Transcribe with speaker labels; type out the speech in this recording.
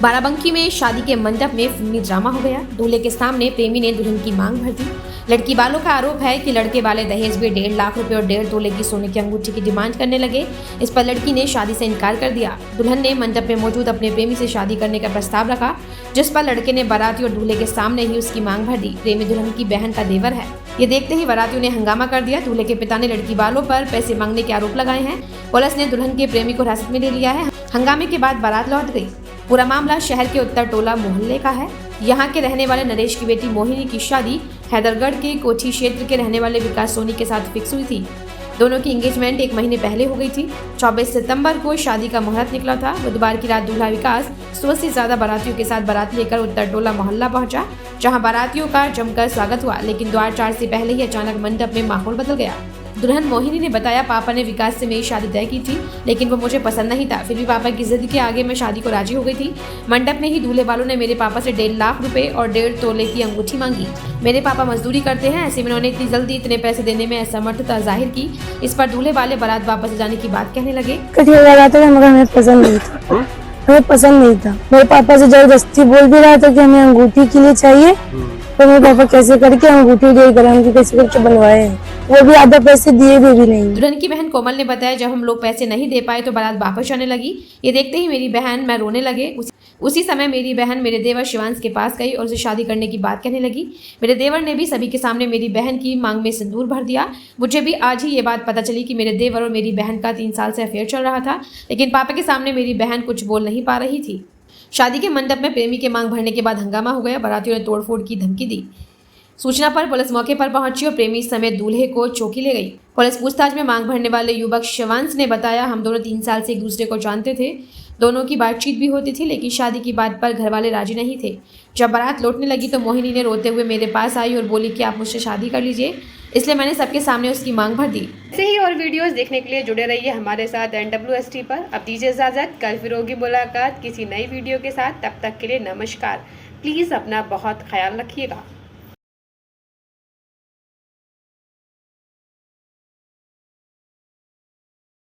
Speaker 1: बाराबंकी में शादी के मंडप में फिल्मी ड्रामा हो गया। दूल्हे के सामने प्रेमी ने दुल्हन की मांग भर दी। लड़की वालों का आरोप है कि लड़के वाले दहेज में 1.5 लाख रुपए और 1.5 तोले की सोने की अंगूठी की डिमांड करने लगे। इस पर लड़की ने शादी से इनकार कर दिया। दुल्हन ने मंडप में मौजूद अपने प्रेमी से शादी करने का प्रस्ताव रखा, जिस पर लड़के ने बाराती और दूल्हे के सामने ही उसकी मांग भर दी। प्रेमी दुल्हन की बहन का देवर है। ये देखते ही बारातियों ने हंगामा कर दिया। दूल्हे के पिता ने लड़की वालों पर पैसे मांगने के आरोप लगाए हैं। पुलिस ने दुल्हन के प्रेमी को हिरासत में ले लिया है। हंगामे के बाद बारात लौट गई। पूरा मामला शहर के उत्तर टोला मोहल्ले का है। यहाँ के रहने वाले नरेश की बेटी मोहिनी की शादी हैदरगढ़ के कोठी क्षेत्र के रहने वाले विकास सोनी के साथ फिक्स हुई थी। दोनों की एंगेजमेंट 1 महीने पहले हो गई थी। 24 सितंबर को शादी का मुहूर्त निकला था। बुधवार की रात दूल्हा विकास 100 से ज्यादा बारातियों के साथ बारात लेकर उत्तर टोला मोहल्ला पहुंचा, जहां बारातियों का जमकर स्वागत हुआ। लेकिन द्वार 4 से पहले ही अचानक मंडप में माहौल बदल गया। दुल्हन मोहिनी ने बताया, पापा ने विकास से मेरी शादी तय की थी, लेकिन वो मुझे पसंद नहीं था। फिर भी पापा की जिद के आगे मैं शादी को राजी हो गई थी। मंडप में ही दूल्हे वालों ने मेरे पापा से 1.5 लाख रुपए और 1.5 तोले की अंगूठी मांगी। मेरे पापा मजदूरी करते हैं, ऐसे में उन्होंने इतनी जल्दी इतने पैसे देने में असमर्थता जाहिर की। इस पर दूल्हे वाले बारात वापस जाने की बात कहने लगे।
Speaker 2: हमें पसंद नहीं था। मेरे पापा से जबरदस्ती बोल भी रहा था कि हमें अंगूठी के लिए चाहिए, तो मेरे पापा कैसे करके अंगूठी देकर हमको कैसे करके बनवाए हैं, वो भी आधा पैसे दिए भी नहीं।
Speaker 1: दुल्हन की बहन कोमल ने बताया, जब हम लोग पैसे नहीं दे पाए तो बारात वापस जाने लगी। ये देखते ही मेरी बहन मैं रोने लगे। उसी समय मेरी बहन मेरे देवर शिवांश के पास गई और उसे शादी करने की बात कहने लगी। मेरे देवर ने भी सभी के सामने मेरी बहन की मांग में सिंदूर भर दिया। मुझे भी आज ही ये बात पता चली कि मेरे देवर और मेरी बहन का 3 साल से अफेयर चल रहा था, लेकिन पापा के सामने मेरी बहन कुछ बोल नहीं पा रही थी। शादी के मंडप में प्रेमी के मांग भरने के बाद हंगामा हो गया। बारातियों ने तोड़फोड़ की धमकी दी। सूचना पर पुलिस मौके पर पहुंची और प्रेमी समेत दूल्हे को चौकी ले गई। पुलिस पूछताछ में मांग भरने वाले युवक शिवांश ने बताया, हम दोनों 3 साल से एक दूसरे को जानते थे। दोनों की बातचीत भी होती थी, लेकिन शादी की बात पर घर वाले राजी नहीं थे। जब बारात लौटने लगी तो मोहिनी ने रोते हुए मेरे पास आई और बोली कि आप मुझसे शादी कर लीजिए, इसलिए मैंने सबके सामने उसकी मांग भर दी। ऐसे ही और वीडियोस देखने के लिए जुड़े रहिए हमारे साथ NWST पर। अब दीजिए इजाजत, कल फिर होगी मुलाकात किसी नई वीडियो के साथ। तब तक के लिए नमस्कार। प्लीज़ अपना बहुत ख्याल रखिएगा।